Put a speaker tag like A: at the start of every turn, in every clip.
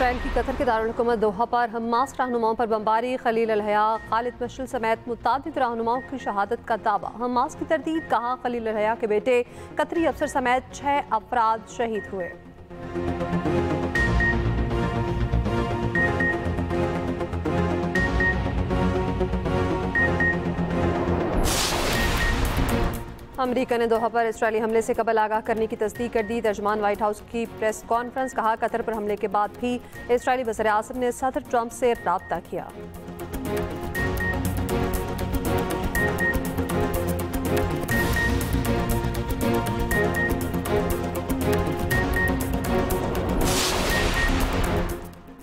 A: Israel की Qatar के दारुल हुकूमत दोहा पर हमास रहनुमाओं पर बमबारी, खलील अल हया, खालिद मशअल समेत मुतादिद रहनुमाओं की शहादत का दावा। हमास की तरदीद, कहा खलील अल हया के बेटे कतरी अफसर समेत 6 अफराद शहीद हुए। अमरीका ने दोहा पर इसराइली हमले से कबल आगाह करने की तस्दीक कर दी। तर्जुमान व्हाइट हाउस की प्रेस कॉन्फ्रेंस, कहा कतर पर हमले के बाद भी इसराइली वज़ीर आज़म ने सदर ट्रंप से राब्ता किया।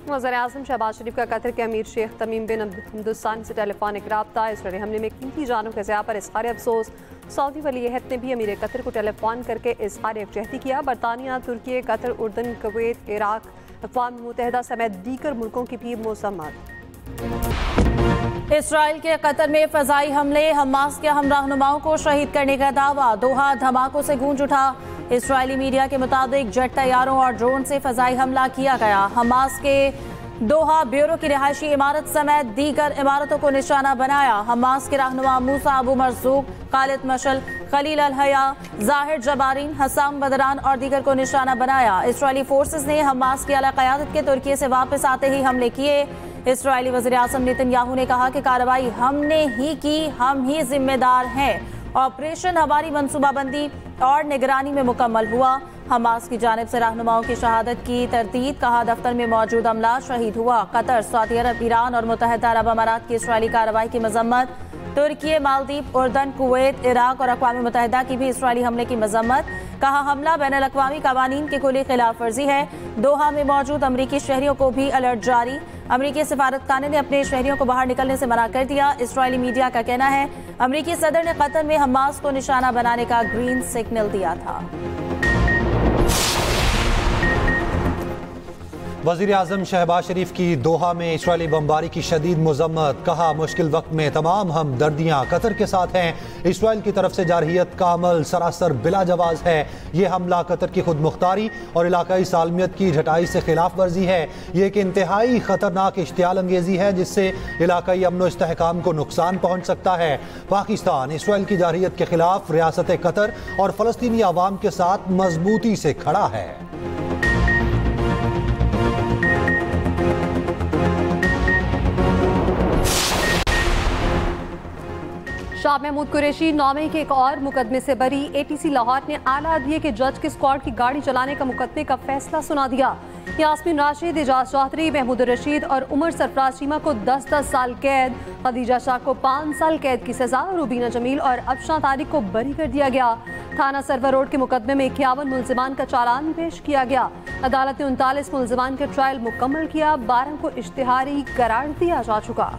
A: वज़ीर आज़म शहबाज शरीफ का कतर के अमीर शेख तमीम बिन हिंदुस्तान से टेलीफोनिक राब्ता। इसराइली हमले में कीमती जानों के ज़िया पर इज़हार अफसोस। सऊदी वली अहद ने भी अमीर कतर को टेलीफोन करके इज़हार यकजहती किया। बरतानिया, तुर्की, कतर, उर्दन, कुवैत, इराक, अक़वाम मुत्तहिदा समेत दीगर मुल्कों की भी मज़म्मत।
B: इसराइल के कतर में फ़ज़ाई हमले, हमास के हम रहनुमाओं को शहीद करने का दावा। दोहा धमाकों से गूंज उठा। इसराइली मीडिया के मुताबिक जेट तैयारों और ड्रोन से फ़ज़ाई हमला किया गया। हमास के दोहा ब्यूरो की रिहायशी इमारत समेत दीगर इमारतों को निशाना बनाया। हमास के रहनुमा मूसा अबू मरज़ूक, खालिद मशअल, खलील अल हया, ज़ाहिर जबारीन, हसाम बदरान और दीगर को निशाना बनाया। इसराइली फोर्सेस ने हमास की आला क़यादत के तुर्की से वापस आते ही हमले किए। इसराइली वज़ीर आज़म नेतन्याहू ने कहा कि कार्रवाई हमने ही की, हम ही जिम्मेदार हैं। ऑपरेशन हमारी मनसूबाबंदी और निगरानी में मुकम्मल हुआ। हमास की जानिब से रहनुमाओं की शहादत की तरदीद, कहा दफ्तर में मौजूद अमला शहीद हुआ। कतर, सऊदी अरब, ईरान और मुत्तहिदा अरब अमारात की इसराइली कार्रवाई की मजम्मत। तुर्की, मालदीव, उर्दन, कुवैत, इराक और अक़वाम मुत्तहिदा की भी इसराइली हमले की मजम्मत। कहा हमला बैनुल अक़वामी क़वानीन की कुली खिलाफ वर्जी है। दोहा में मौजूद अमरीकी शहरियों को भी अलर्ट जारी। अमरीकी सफारतखाने ने अपने शहरियों को बाहर निकलने से मना कर दिया। इसराइली मीडिया का कहना है अमरीकी सदर ने कतर में हमास को निशाना बनाने का ग्रीन सिग्नल दिया था।
C: वज़ीर आज़म शहबाज शरीफ की दोहा में इसराइली बमबारी की शदीद मज़म्मत। कहा मुश्किल वक्त में तमाम हमदर्दियाँ कतर के साथ हैं। इसराइल की तरफ से जारहियत का अमल सरासर बिला जवाज़ है। ये हमला कतर की खुद मुख्तारी और इलाकाई सालमियत की झटाई से खिलाफ वर्जी है। ये एक इंतहाई ख़तरनाक इश्तियाल अंगेज़ी है जिससे इलाकाई अमन व इस्तेहकाम को नुकसान पहुँच सकता है। पाकिस्तान इसराइल की जारहियत के खिलाफ रियासत कतर और फ़लस्तीनी अवाम के साथ मजबूती से खड़ा है।
A: शाह महमूद कुरैशी नौमे के एक और मुकदमे से बरी। ATC लाहौर ने आला अदलिया के जज के स्क्वाड की गाड़ी चलाने का मुकदमे का फैसला सुना दिया। यास्मीन राशिद, एजाज चौधरी, महमूद रशीद और उमर सरफराज चीमा को 10-10 साल कैद, खदीजा शाह को 5 साल कैद की सजा, रुबीना जमील और अफशां तारिक को बरी कर दिया गया। थाना सरवर रोड के मुकदमे में 51 मुल्जिमान का चालान पेश किया गया। अदालत ने 39 मुल्जिमान के ट्रायल मुकम्मल किया। 12 को इश्तिहारी करार दिया जा चुका।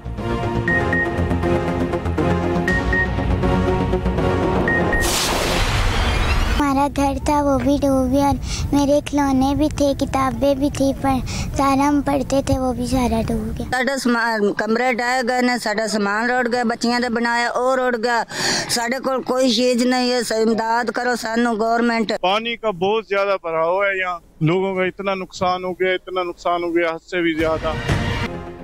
D: हमारा घर था वो भी डूब गया, मेरे खिलौने भी थे, किताबें भी थी, पर सारा हम पढ़ते थे वो भी सारा डूब गया।
E: साडा समान कमरे ढह गए ने, साडा समान रुड़ गया, बच्चियां दे बनाया और रुड़ गया। साडे कोल कोई चीज नहीं है, इमदाद करो सानू गवर्नमेंट।
F: पानी का बहुत ज्यादा बहाव है, यहाँ लोगों का इतना नुकसान हो गया, इतना नुकसान हो गया, हद से भी ज्यादा।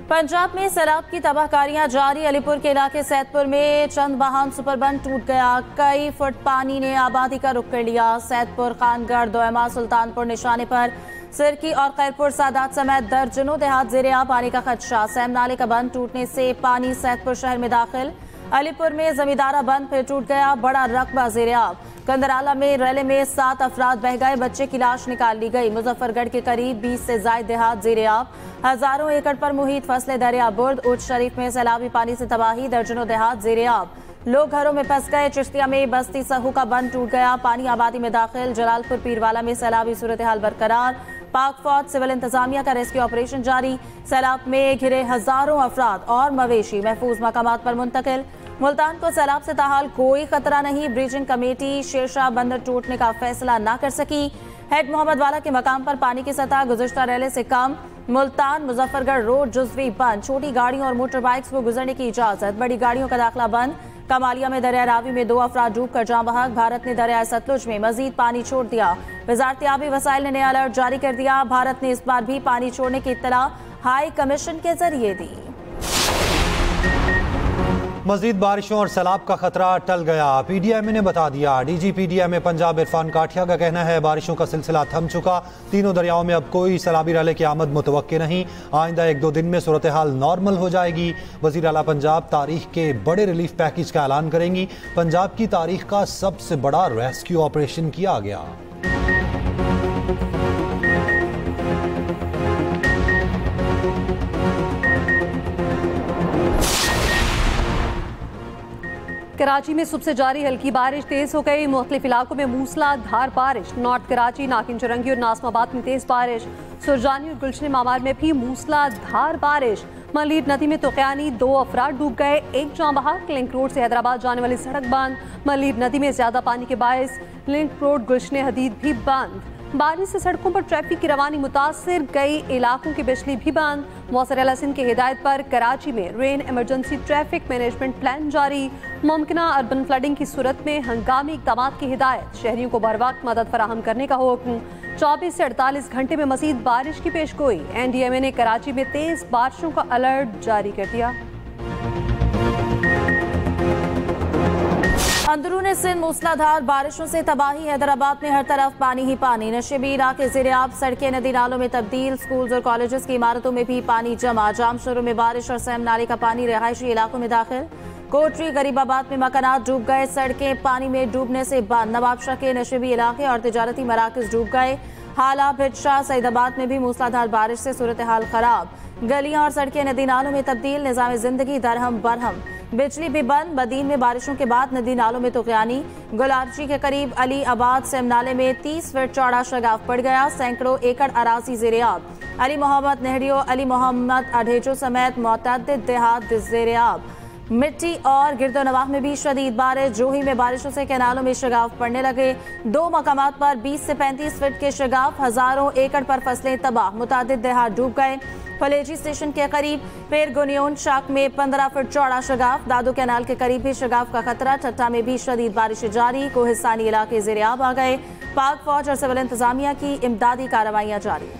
B: पंजाब में सैलाब की तबाहकारियां जारी। अलीपुर के इलाके सैदपुर में चंद बहान सुपरबंद टूट गया। कई फुट पानी ने आबादी का रुख कर लिया। सैदपुर, खानगढ़, दोयमा, सुल्तानपुर निशाने पर, सिरकी और खैरपुर सादात समेत दर्जनों देहात ज़ेरे पानी का खदशा। सैम नाले का बंद टूटने से पानी सैदपुर शहर में दाखिल। अलीपुर में जमींदारा बंद फिर टूट गया, बड़ा रकबा ज़ेरे-आब। कंदराला में रैले में 7 अफराद बह गए, बच्चे की लाश निकाल ली गई। मुजफ्फरगढ़ के करीब 20 से ज्यादा देहात ज़ेरे-आब। हजारों एकड़ पर मुहित फसलें दरियाबुर्द। उच्च शरीफ में सैलाबी पानी से तबाही, दर्जनों देहात ज़ेरे-आब। लोग घरों में फंस गए। चिश्तिया में बस्ती सहू का बंद टूट गया, पानी आबादी में दाखिल। जलालपुर पीरवाला में सैलाबी सूरत हाल बरकरार। पाक फौज, सिविल इंतजामिया का रेस्क्यू ऑपरेशन जारी। सैलाब में घिरे हजारों अफराद और मवेशी महफूज मकामात पर मुंतकिल। मुल्तान को सैलाब से ताहाल कोई खतरा नहीं। ब्रीजिंग कमेटी शेरशाह बंदर टूटने का फैसला न कर सकी। हेड मोहम्मद वाला के मकाम पर पानी की सतह गुज़श्ता रेले से कम। मुल्तान मुजफ्फरगढ़ रोड जुज़वी बंद। छोटी गाड़ियों और मोटर बाइक्स को गुजरने की इजाजत, बड़ी गाड़ियों का दाखिला बंद। कमालिया में दरिया रावी में 2 अफराद डूब कर जाँ बहक। भारत ने दरिया सतलुज में मजीद पानी छोड़ दिया। वजारत आबी वसाइल ने नया अलर्ट जारी कर दिया। भारत ने इस बार भी पानी छोड़ने की इत्तला हाई कमीशन के जरिए दी।
C: मजीद बारिशों और सैलाब का खतरा टल गया, PDMA ने बता दिया। DG PDMA पंजाब इरफान काठिया का कहना है बारिशों का सिलसिला थम चुका, तीनों दरियाओं में अब कोई सैलाबी रैले की आमद मुतवक्के नहीं। आइंदा 1-2 दिन में सूरत हाल नॉर्मल हो जाएगी। वज़ीर आला पंजाब तारीख के बड़े रिलीफ पैकेज का ऐलान करेंगी। पंजाब की तारीख का सबसे बड़ा रेस्क्यू ऑपरेशन किया गया।
A: कराची में सुबह से जारी हल्की बारिश तेज हो गई। मुख्तलिफ इलाकों में मूसलाधार बारिश। नॉर्थ कराची, नाकिन चुरंगी और नासमाबाद में तेज बारिश। सुरजानी और गुलशन मामार में भी मूसलाधार बारिश। मलीर नदी में तुक़यानी 2 अफराद डूब गए, 1 जान बहक। लिंक रोड से हैदराबाद जाने वाली सड़क बंद। मलीर नदी में ज्यादा पानी के बायस लिंक रोड गुलशन हदीद भी बंद। बारिश से सड़कों पर ट्रैफिक की रवानी मुतासिर, कई इलाकों की बिजली भी बंद। मौसर अला सिंध की हिदायत पर कराची में rain emergency traffic management plan जारी। मुमकिना अर्बन फ्लडिंग की सूरत में हंगामी इक़दाम की हिदायत। शहरियों को बर वक्त मदद फराहम करने का हुक्म। 24 से 48 घंटे में मजीद बारिश की पेशगोई। NDMA ने कराची में तेज बारिशों का अलर्ट जारी कर दिया।
B: अंदरून सिंध मूसलाधार बारिशों से तबाही। हैदराबाद में हर तरफ पानी ही पानी। नशेबी इलाके ज़ेर-ए-आब, सड़कें नदी नालों में तब्दील। स्कूल्स और कॉलेजेस की इमारतों में भी पानी जमा। जाम शहरों में बारिश और सैम नाले का पानी रहायशी इलाकों में दाखिल। कोटरी गरीबाबाद में मकानात डूब गए, सड़कें पानी में डूबने से बंद। नवाबशाह के नशेबी इलाके और तिजारती मराकज डूब गए। हाला, भिटशा, सईदाबाद में भी मूसलाधार बारिश से सूरत हाल खराब। गलियां और सड़कें नदी नालों में तब्दील। निज़ाम जिंदगी दरहम बरहम। बिजली भी बंद। बदीन में बारिशों के बाद नदी नालों में तुग़यानी। गुलारची के करीब अली आबाद सेम नाले में 30 फीट चौड़ा शगाफ पड़ गया। सैकड़ों एकड़ अराजी ज़ेर-ए-आब। अली मोहम्मद नेहरियो, अली मोहम्मद अढेचो समेत मुतअद्दिद देहात ज़ेर-ए-आब। मिट्टी और गिरदोनवाह में भी शदीद बारिश। जोही में बारिशों से कैनालों में शगाफ पड़ने लगे। 2 मकामात पर 20 से 35 फीट के शगाफ। हजारों एकड़ पर फसलें तबाह। मुतअद्दिद देहात डूब गए। फलेजी स्टेशन के करीब पेरगोनियोन शाक में 15 फीट चौड़ा शगाफ। दादो कैनाल के करीब भी शगाफ का खतरा। ठट्टा में भी शदीद बारिश जारी। कोहिस्तानी इलाके ज़ेर-ए-आब आ गए। पाक फौज और सिविल इंतजामिया की इमदादी कार्रवाइयां जारी।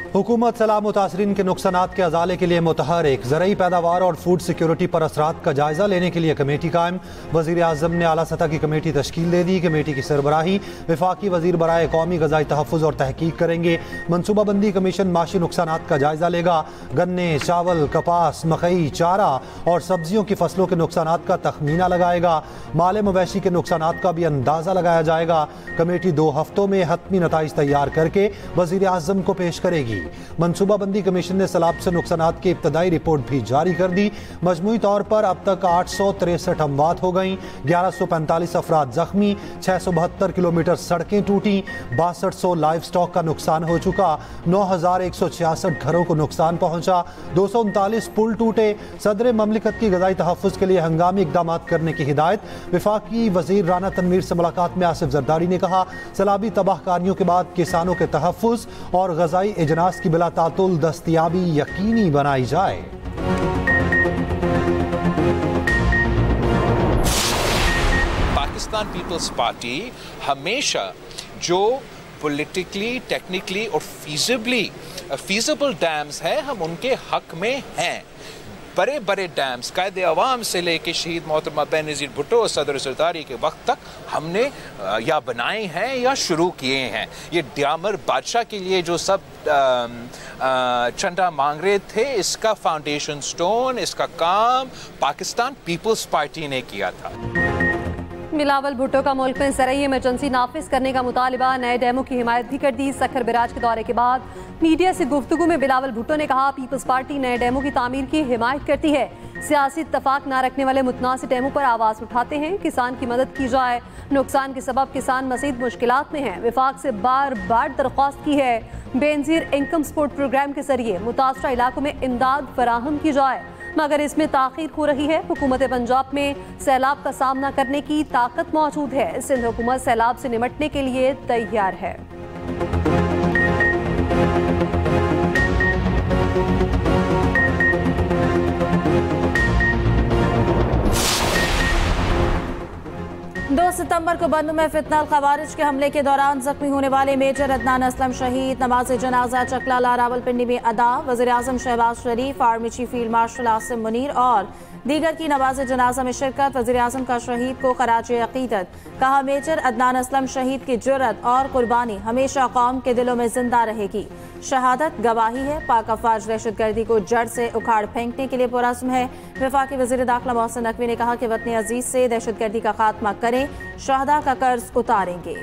C: हुकूमत सैलाब मुतासरीन के नुकसानात के अजाले के लिए मुतहरिक। ज़रई पैदावार और फूड सिक्योरिटी पर असरात का जायजा लेने के लिए कमेटी कायम। वज़ीर आज़म ने आला सतह की कमेटी तश्कील दे दी। कमेटी की सरबराही वफाकी वज़ीर बराए कौमी ग़ज़ाई तहफ़्फ़ुज़ और तहकीक करेंगे। मनसूबाबंदी कमीशन माशी नुकसानात का जायजा लेगा। गन्ने, चावल, कपास, मकई, चारा और सब्जियों की फसलों के नुकसानात का तखमीना लगाएगा। माल मवेशी के नुकसानात का भी अंदाज़ा लगाया जाएगा। कमेटी 2 हफ्तों में हतमी नताइज तैयार करके वज़ीर आज़म को पेश करेगी। मनसूबाबंदी कमीशन ने सैलाब से नुकसानात की इब्तदाई रिपोर्ट भी जारी कर दी। मजमूई तौर पर अब तक 863 अमवात हो गई, 1145 अफराद जख्मी, 672 किलोमीटर सड़कें टूटी, 6200 लाइव स्टॉक का नुकसान हो चुका, 9166 घरों को नुकसान पहुंचा, 239 पुल टूटे। सदर ममलिकत की ग़ज़ाई तहफ़्फ़ुज़ के लिए हंगामी इक़दाम करने की हिदायत। वफाकी वज़ीर राना तनवीर से मुलाकात में आसिफ जरदारी ने कहा सैलाबी तबाहकारियों के बाद किसानों के तहफ़्फ़ुज़ और ग़ज़ाई इजनास की बिला तातुल दस्तयाबी यकीनी बनाई जाए।
G: पाकिस्तान पीपल्स पार्टी हमेशा जो पॉलिटिकली, टेक्निकली और फीजिबल डैम्स है हम उनके हक में हैं। बड़े बड़े डैम्स कायदे अवाम से लेके शहीद मोहतरमा बेनज़ीर भुट्टो और सदर सरदारी के वक्त तक हमने या बनाए हैं या शुरू किए हैं। ये ड्यामर बादशाह के लिए जो सब चंदा मांग रहे थे, इसका फाउंडेशन स्टोन, इसका काम पाकिस्तान पीपल्स पार्टी ने किया था।
A: बिलावल भुट्टो का मुल्क में ज़रई इमरजेंसी नाफिज करने का मुतालिबा। नए डैमों की हिमायत भी कर दी। सखर बिराज के दौरे के बाद मीडिया से गुफ्तगू में बिलावल भुट्टो ने कहा पीपल्स पार्टी नए डैमों की तामीर की हिमायत करती है। सियासी इत्तफाक न रखने वाले मुतनासिब डैमों पर आवाज़ उठाते हैं। किसान की मदद की जाए। नुकसान के सबब किसान मज़ीद मुश्किलात में हैं। विफाक से बार बार दरख्वास्त की है बेनज़ीर इनकम सपोर्ट प्रोग्राम के जरिए मुतासरा इलाकों में इमदाद फराहम की जाए, मगर इसमें ताख़ीर हो रही है। हुकूमत पंजाब में सैलाब का सामना करने की ताकत मौजूद है। सिंध हुकूमत सैलाब से निपटने के लिए तैयार है।
B: सितंबर को बन्नू में फितनल खवारिज के हमले के दौरान जख्मी होने वाले मेजर अदनान असलम शहीद। नमाज जनाजा चकलाला रावलपिंडी में अदा। वज़ीर आज़म Shehbaz Sharif, army chief field marshal Asim Munir और दीगर की नमाज जनाजा में शिरकत। वज़ीर आज़म का शहीद को खराजे अकीदत। कहा, मेजर अदनान असलम शहीद की जुर्रत और कुर्बानी हमेशा कौम के दिलों में जिंदा रहेगी। शहादत गवाही है, पाक अफवाज दहशतगर्दी को जड़ से उखाड़ फेंकने के लिए पुरज़्म है। वफाकी वज़ीर दाखिला मोहसिन नकवी ने कहा कि वतन अजीज से दहशतगर्दी का खात्मा करें, शहदा का कर्ज उतारेंगे।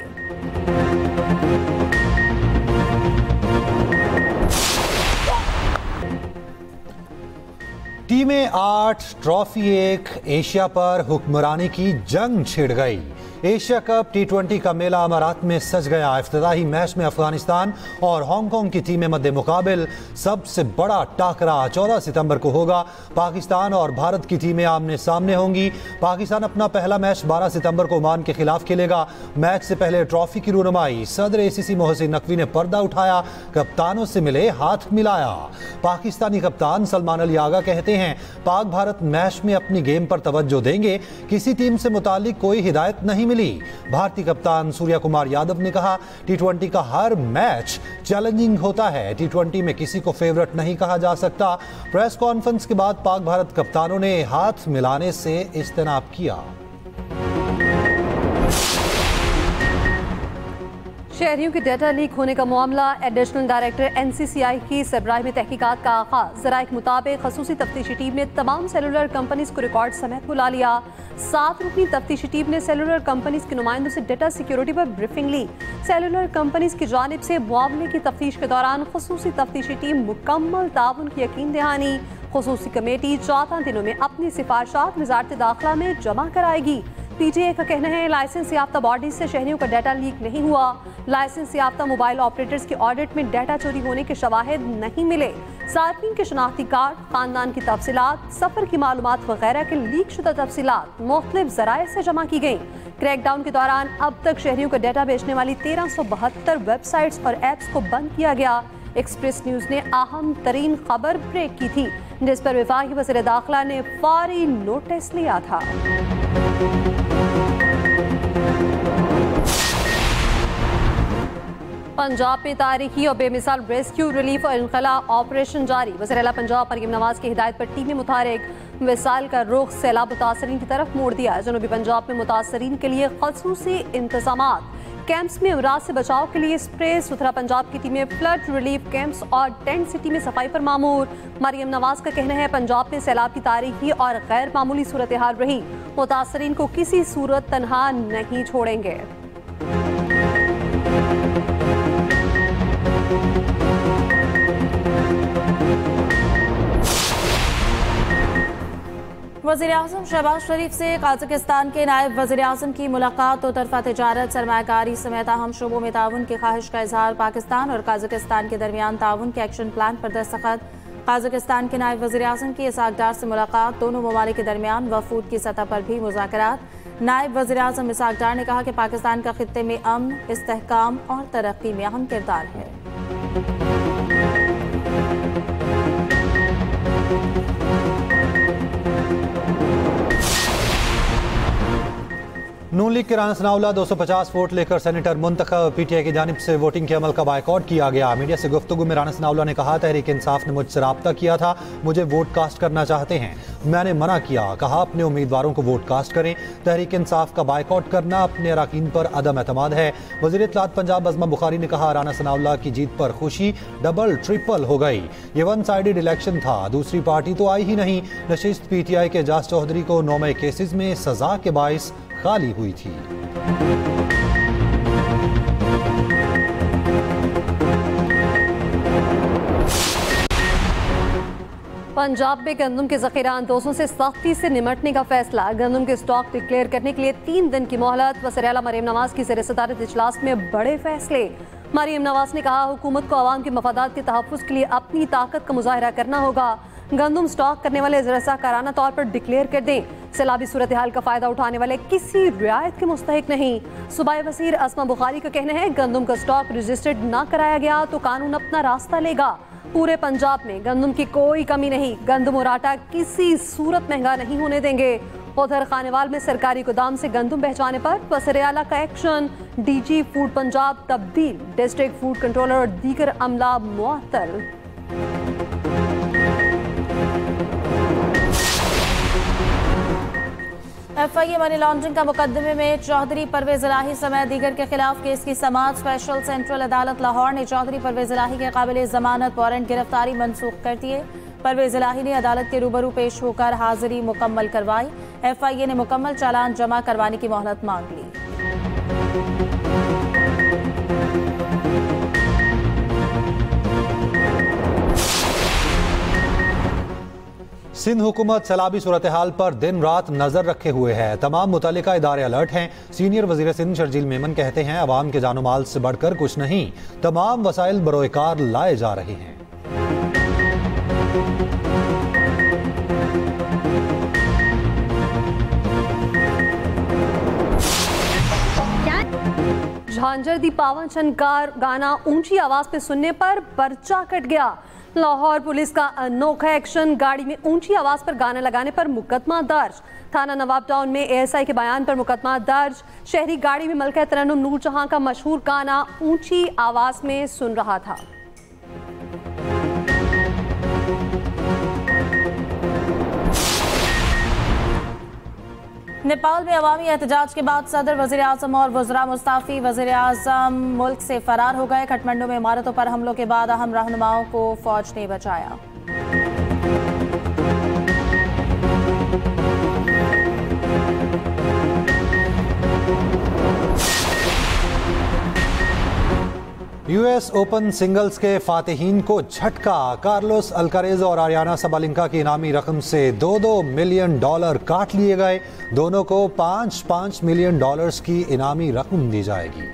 C: टीमें 8 ट्रॉफी 1 एशिया पर हुक्मरानी की जंग छिड़ गई। एशिया कप T20 का मेला अमारात में सज गया। इफ्तिताही मैच में अफगानिस्तान और हांगकांग की टीमें मद्दे मुकाबिल। सबसे बड़ा टाकरा 14 सितंबर को होगा। पाकिस्तान और भारत की टीमें आमने सामने होंगी। पाकिस्तान अपना पहला मैच 12 सितंबर को ओमान के खिलाफ खेलेगा। मैच से पहले ट्रॉफी की रूनुमाई सदर ACC मोहसिन नकवी ने पर्दा उठाया, कप्तानों से मिले, हाथ मिलाया। पाकिस्तानी कप्तान सलमान अली आगा कहते हैं, पाक भारत मैच में अपनी गेम पर तवज्जो देंगे, किसी टीम से मुतालिक कोई हिदायत नहीं मिली। भारतीय कप्तान सूर्या कुमार यादव ने कहा, T20 का हर मैच चैलेंजिंग होता है। T20 में किसी को फेवरेट नहीं कहा जा सकता। प्रेस कॉन्फ्रेंस के बाद पाक भारत कप्तानों ने हाथ मिलाने से इज्तिनाब किया।
A: शहरियों के डेटा लीक होने का मामला। एडिशनल डायरेक्टर NCCI की सरबराही में तहकीकात का आगाज। ज़राए के मुताबिक खसूसी तफ्तीशी टीम ने तमाम सेलुलर कंपनीज को रिकॉर्ड समेत बुला लिया। 7 रुकनी तफ्तीशी टीम ने सेलुलर कंपनीज के नुमाइंदों से डेटा सिक्योरिटी पर ब्रीफिंग ली। सेलुलर कंपनीज की जानिब से मामले की तफ्तीश के दौरान खसूसी तफ्तीशी टीम मुकम्मल ताउन की यकीन दहानी। खसूसी कमेटी 14 दिनों में अपनी सिफारिशात वज़ारत दाखिला में जमा कराएगी। PTA का कहना है, लाइसेंस याफ्ता बॉडी से शहरियों का डाटा लीक नहीं हुआ। लाइसेंस याफ्ता मोबाइल ऑपरेटर्स की ऑडिट में डाटा चोरी होने के शवाहिद नहीं मिले। सार्फिन के शनाख्ती कार्ड, खानदान की तफसीलात, सफर की मालूमात वगैरह के लीक शुदा तफसीलात मुख्तलिफ जराए से जमा की गई। क्रैकडाउन के दौरान अब तक शहरियों का डाटा बेचने वाली 1372 वेबसाइट्स और एप्स को बंद किया गया। एक्सप्रेस न्यूज ने अहम तरीन खबर ब्रेक की थी, जिस पर वफाकी वज़ीर दाखिला ने फौरी नोटिस लिया था। पंजाब में तारीखी और बेमिसाल रेस्क्यू, रिलीफ और इनखला ऑपरेशन जारी। वज़ीर आला पंजाब मरियम नवाज की हिदायत पर टीमें मुतारिक। विसाल का रुख सैलाब मुतासरीन की तरफ मोड़ दिया। जनूबी पंजाब में मुतासरीन के लिए खसूसी इंतजामात। कैंप्स में अमराज से बचाव के लिए स्प्रे। सुथरा पंजाब की टीमें फ्लड रिलीफ कैंप्स और टेंट सिटी में सफाई पर मामूर। मरियम नवाज का कहना है, पंजाब में सैलाब की तारीखी और गैर मामूली सूरत हाल रही। मुतासरीन को किसी सूरत तनहा नहीं छोड़ेंगे।
B: वज़ीर आज़म शहबाज शरीफ से काज़ाकिस्तान के नायब वज़ीर आज़म की मुलाकात। दो तरफ़ा तिजारत, सरमायाकारी समेत अहम शोबों में ताउन की ख्वाहिश का इजहार। पाकिस्तान और काज़ाकिस्तान के दरमियान ताउन के एक्शन प्लान पर दस्तखत। काज़ाकिस्तान के नायब वज़ीर आज़म की इसाक डार से मुलाकात। दोनों ममालिक के दरमियान वफूद की सतह पर भी मुज़ाकरात। नायब वज़ीर आज़म इसाक डार ने कहा कि पाकिस्तान का खित्ते में अमन, इस्तेहकाम और तरक्की में अहम किरदार है।
C: नून लीग के राना सनाउल्लाह 250 वोट लेकर सेनेटर मुंतखब। PTI की जानिब से वोटिंग के अमल का बायकॉट किया गया। मीडिया से गुफ्तगू में राना सनाउल्लाह ने कहा, तहरीक इंसाफ ने मुझसे रब्ता किया था, मुझे वोट कास्ट करना चाहते हैं, मैंने मना किया। कहा, अपने उम्मीदवारों को वोट कास्ट करें। तहरीक इंसाफ का बायकॉट करना अपने अरकान पर अदम एतमाद है। वज़ीर इत्तलात पंजाब अज़मा बुखारी ने कहा, राना सनाउल्लाह की जीत पर खुशी डबल ट्रिपल हो गई। ये वन साइडेड इलेक्शन था, दूसरी पार्टी तो आई ही नहीं। नशिस्त PTI के एजाज चौधरी को 9 केसेस में सजा के बाइस खाली हुई थी।
A: पंजाब में गंदम के ज़ख़ीरा अंदोज़ों से सख्ती से निमटने का फैसला। गंदम के स्टॉक डिक्लेयर करने के लिए 3 दिन की मोहलत। वज़ीर आला मरियम नवाज की ज़ेर-ए-सदारत इजलास में बड़े फैसले। मरियम नवाज ने कहा, हुकूमत को अवाम के मफादात के तहफ़्फ़ुज़ के लिए अपनी ताकत का मुज़ाहरा करना होगा। गंदम स्टॉक करने वाले रज़ाकाराना तौर पर डिक्लेयर कर दें। सैलाबी सूरत हाल का फ़ायदा उठाने वाले किसी रियायत के मुस्तहिक नहीं। सूबाई वज़ीर अस्मा बुखारी का कहना है, गंदम का स्टॉक रजिस्टर्ड ना कराया गया तो कानून अपना रास्ता लेगा। पूरे पंजाब में गंदम की कोई कमी नहीं। गंदम और आटा किसी सूरत महंगा नहीं होने देंगे। उधर खानेवाल में सरकारी गोदाम से गंदम बहचाने पर वज़ीर आला का एक्शन, डीजी फूड पंजाब तब्दील, डिस्ट्रिक्ट फूड कंट्रोलर और दीगर अमला मुअत्तल।
B: FIA मनी लॉन्ड्रिंग का मुकदमे में चौधरी परवेज इलाही समेत दीगर के खिलाफ केस की समाअत स्पेशल सेंट्रल अदालत लाहौर ने चौधरी परवेज इलाही के काबिल जमानत वारंट गिरफ्तारी मनसूख कर दी है। परवेज इलाही ने अदालत के रूबरू पेश होकर हाजिरी मुकम्मल करवाई। FIA ने मुकम्मल चालान जमा करवाने की मोहलत मांग ली।
C: सिंध हुकूमत सैलाबी सूरत हाल पर दिन रात नजर रखे हुए है। तमाम मुतल्लिका इदारे अलर्ट हैं। सीनियर वजीर सिंध शर्जील मेमन कहते हैं, अवाम के जानो माल से बढ़कर कुछ नहीं, तमाम वसाइल बरोएकार लाए जा रहे हैं।
A: झांझर दी पावन छनकार गाना ऊंची आवाज पे सुनने पर पर्चा कट गया। लाहौर पुलिस का अनोखा एक्शन, गाड़ी में ऊंची आवाज पर गाना लगाने पर मुकदमा दर्ज। थाना नवाब टाउन में ASI के बयान पर मुकदमा दर्ज। शहरी गाड़ी में मलका तरन्नुम नूरजहां का मशहूर गाना ऊंची आवाज में सुन रहा था।
B: नेपाल में अवामी एहतजाज के बाद सदर, वजीर आजम और वज़रा मुस्ताफी। वजीर आजम मुल्क से फरार हो गए। काठमांडू में इमारतों पर हमलों के बाद अहम रहनुमाओं को फौज ने बचाया।
C: US ओपन सिंगल्स के फातिहीन को झटका। कार्लोस अल्कारेज और आरियाना सबालिंका की इनामी रकम से $2-2 मिलियन काट लिए गए। दोनों को $5-5 मिलियन की इनामी रकम दी जाएगी।